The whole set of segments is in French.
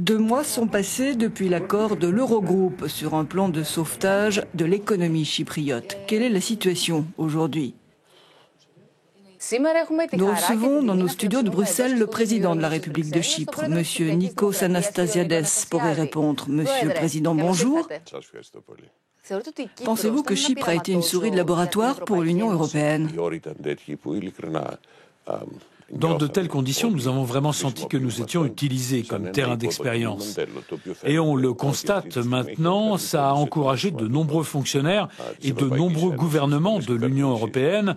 2 mois sont passés depuis l'accord de l'Eurogroupe sur un plan de sauvetage de l'économie chypriote. Quelle est la situation aujourd'hui? Nous recevons dans nos studios de Bruxelles le président de la République de Chypre, M. Nikos Anastasiades, pour y répondre. Monsieur le Président, bonjour. Pensez-vous que Chypre a été une souris de laboratoire pour l'Union européenne? Dans de telles conditions, nous avons vraiment senti que nous étions utilisés comme terrain d'expérience. Et on le constate maintenant, ça a encouragé de nombreux fonctionnaires et de nombreux gouvernements de l'Union européenne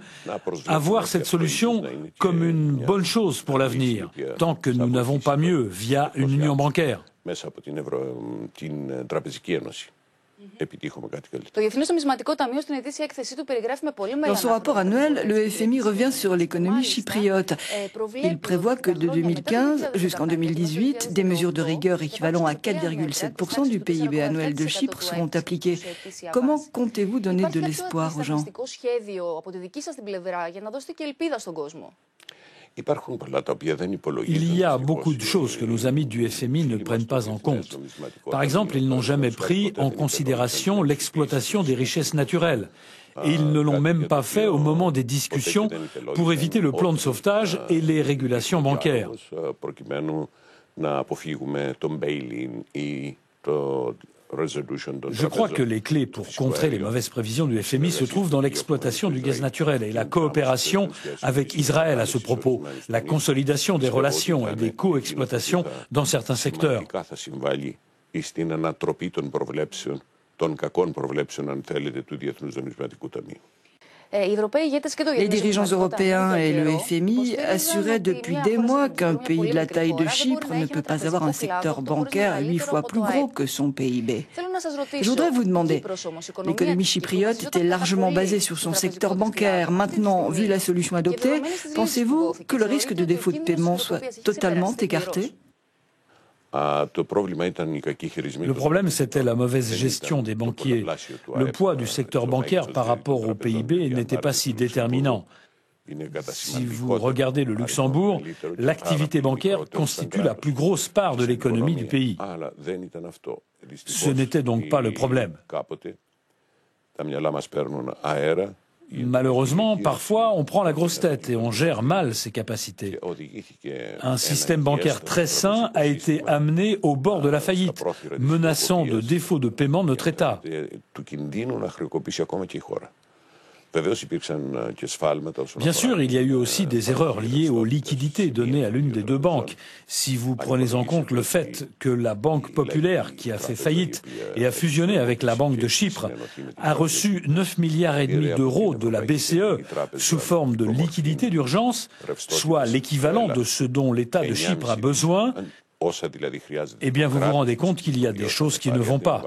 à voir cette solution comme une bonne chose pour l'avenir, tant que nous n'avons pas mieux via une union bancaire. Dans son rapport annuel, le FMI revient sur l'économie chypriote. Il prévoit que de 2015 jusqu'en 2018, des mesures de rigueur équivalent à 4,7% du PIB annuel de Chypre seront appliquées. Comment comptez-vous donner de l'espoir aux gens? Il y a beaucoup de choses que nos amis du FMI ne prennent pas en compte. Par exemple, ils n'ont jamais pris en considération l'exploitation des richesses naturelles. Et ils ne l'ont même pas fait au moment des discussions pour éviter le plan de sauvetage et les régulations bancaires. Je crois que les clés pour contrer les mauvaises prévisions du FMI se trouvent dans l'exploitation du gaz naturel et la coopération avec Israël à ce propos, la consolidation des relations et des co-exploitations dans certains secteurs. Les dirigeants européens et le FMI assuraient depuis des mois qu'un pays de la taille de Chypre ne peut pas avoir un secteur bancaire 8 fois plus gros que son PIB. Je voudrais vous demander, l'économie chypriote était largement basée sur son secteur bancaire. Maintenant, vu la solution adoptée, pensez-vous que le risque de défaut de paiement soit totalement écarté? Le problème, c'était la mauvaise gestion des banquiers. Le poids du secteur bancaire par rapport au PIB n'était pas si déterminant. Si vous regardez le Luxembourg, l'activité bancaire constitue la plus grosse part de l'économie du pays. Ce n'était donc pas le problème. Malheureusement, parfois, on prend la grosse tête et on gère mal ses capacités. Un système bancaire très sain a été amené au bord de la faillite, menaçant de défaut de paiement notre État. Bien sûr, il y a eu aussi des erreurs liées aux liquidités données à l'une des deux banques. Si vous prenez en compte le fait que la Banque populaire, qui a fait faillite et a fusionné avec la Banque de Chypre, a reçu 9,5 milliards d'euros de la BCE sous forme de liquidités d'urgence, soit l'équivalent de ce dont l'État de Chypre a besoin, eh bien vous vous rendez compte qu'il y a des choses qui ne vont pas.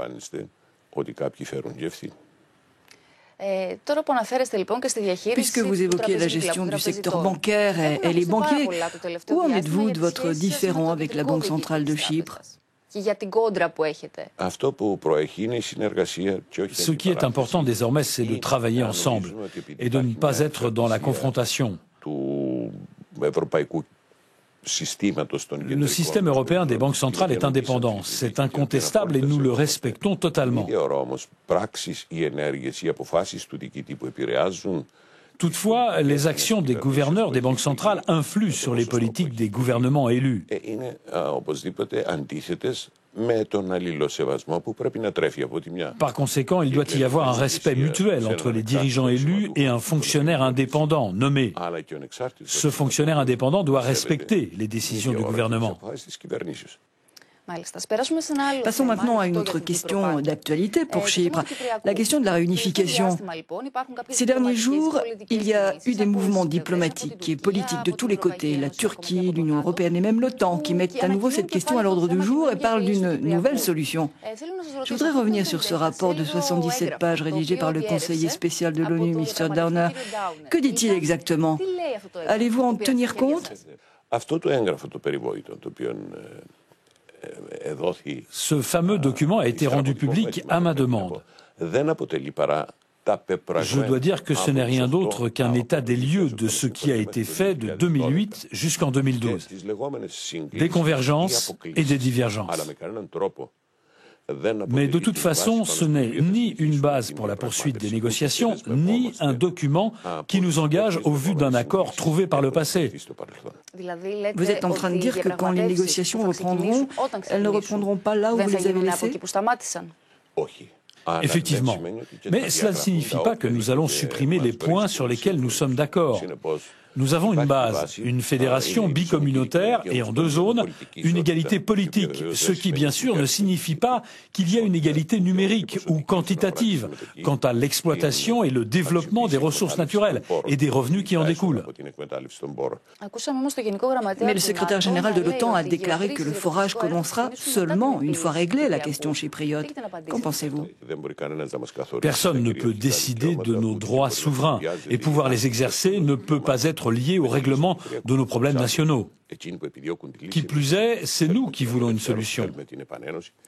Puisque vous évoquez la gestion du secteur bancaire et les banquiers, où en êtes-vous de votre différend avec la Banque centrale de Chypre? Ce qui est important désormais, c'est de travailler ensemble et de ne pas être dans la confrontation. Le système européen des banques centrales est indépendant. C'est incontestable et nous le respectons totalement. Toutefois, les actions des gouverneurs des banques centrales influent sur les politiques des gouvernements élus. Par conséquent, il doit y avoir un respect mutuel entre les dirigeants élus et un fonctionnaire indépendant nommé. Ce fonctionnaire indépendant doit respecter les décisions du gouvernement. Passons maintenant à une autre question d'actualité pour Chypre, la question de la réunification. Ces derniers jours, il y a eu des mouvements diplomatiques et politiques de tous les côtés, la Turquie, l'Union européenne et même l'OTAN, qui mettent à nouveau cette question à l'ordre du jour et parlent d'une nouvelle solution. Je voudrais revenir sur ce rapport de 77 pages rédigé par le conseiller spécial de l'ONU, Mr. Downer. Que dit-il exactement? Allez-vous en tenir compte? Ce fameux document a été rendu public à ma demande. Je dois dire que ce n'est rien d'autre qu'un état des lieux de ce qui a été fait de 2008 jusqu'en 2012. Des convergences et des divergences. Mais de toute façon, ce n'est ni une base pour la poursuite des négociations, ni un document qui nous engage au vu d'un accord trouvé par le passé. Vous êtes en train de dire que quand les négociations reprendront, elles ne reprendront pas là où vous les avez laissées? Effectivement. Mais cela ne signifie pas que nous allons supprimer les points sur lesquels nous sommes d'accord. Nous avons une base, une fédération bicommunautaire et en deux zones, une égalité politique, ce qui bien sûr ne signifie pas qu'il y a une égalité numérique ou quantitative quant à l'exploitation et le développement des ressources naturelles et des revenus qui en découlent. Mais le secrétaire général de l'OTAN a déclaré que le forage commencera seulement une fois réglée la question chypriote. Qu'en pensez-vous? Personne ne peut décider de nos droits souverains et pouvoir les exercer ne peut pas être lié au règlement de nos problèmes nationaux. Qui plus est, c'est nous qui voulons une solution.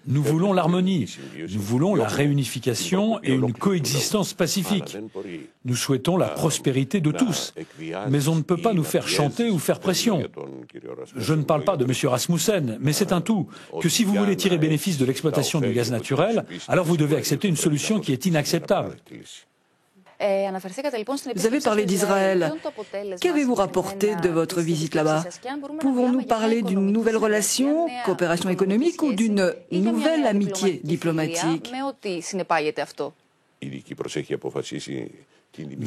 Nous voulons l'harmonie, nous voulons la réunification et une coexistence pacifique. Nous souhaitons la prospérité de tous, mais on ne peut pas nous faire chanter ou faire pression. Je ne parle pas de M. Rasmussen, mais c'est un tout, que si vous voulez tirer bénéfice de l'exploitation du gaz naturel, alors vous devez accepter une solution qui est inacceptable. Vous avez parlé d'Israël. Qu'avez-vous rapporté de votre visite là-bas? Pouvons-nous parler d'une nouvelle relation, coopération économique ou d'une nouvelle amitié diplomatique?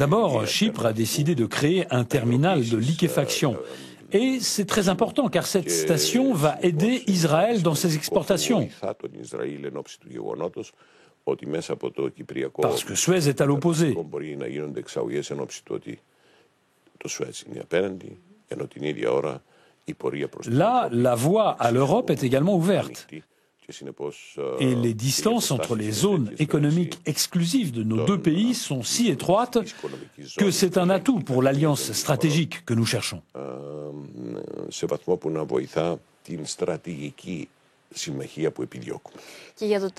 D'abord, Chypre a décidé de créer un terminal de liquéfaction. Et c'est très important car cette station va aider Israël dans ses exportations. Parce que Suez est à l'opposé. Là, la voie à l'Europe est également ouverte. Et les distances entre les zones économiques exclusives de nos deux pays sont si étroites que c'est un atout pour l'alliance stratégique que nous cherchons.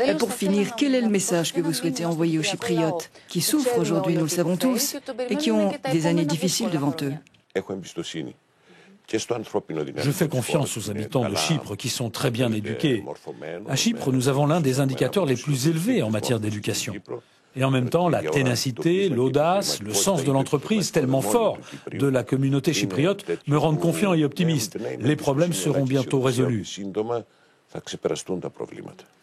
Et pour finir, quel est le message que vous souhaitez envoyer aux Chypriotes, qui souffrent aujourd'hui, nous le savons tous, et qui ont des années difficiles devant eux? Je fais confiance aux habitants de Chypre qui sont très bien éduqués. À Chypre, nous avons l'un des indicateurs les plus élevés en matière d'éducation. Et en même temps, la ténacité, l'audace, le sens de l'entreprise tellement fort de la communauté chypriote me rendent confiant et optimiste. Les problèmes seront bientôt résolus.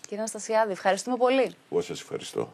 Κύριε Αναστασιάδη, ευχαριστούμε πολύ. Εγώ σας ευχαριστώ.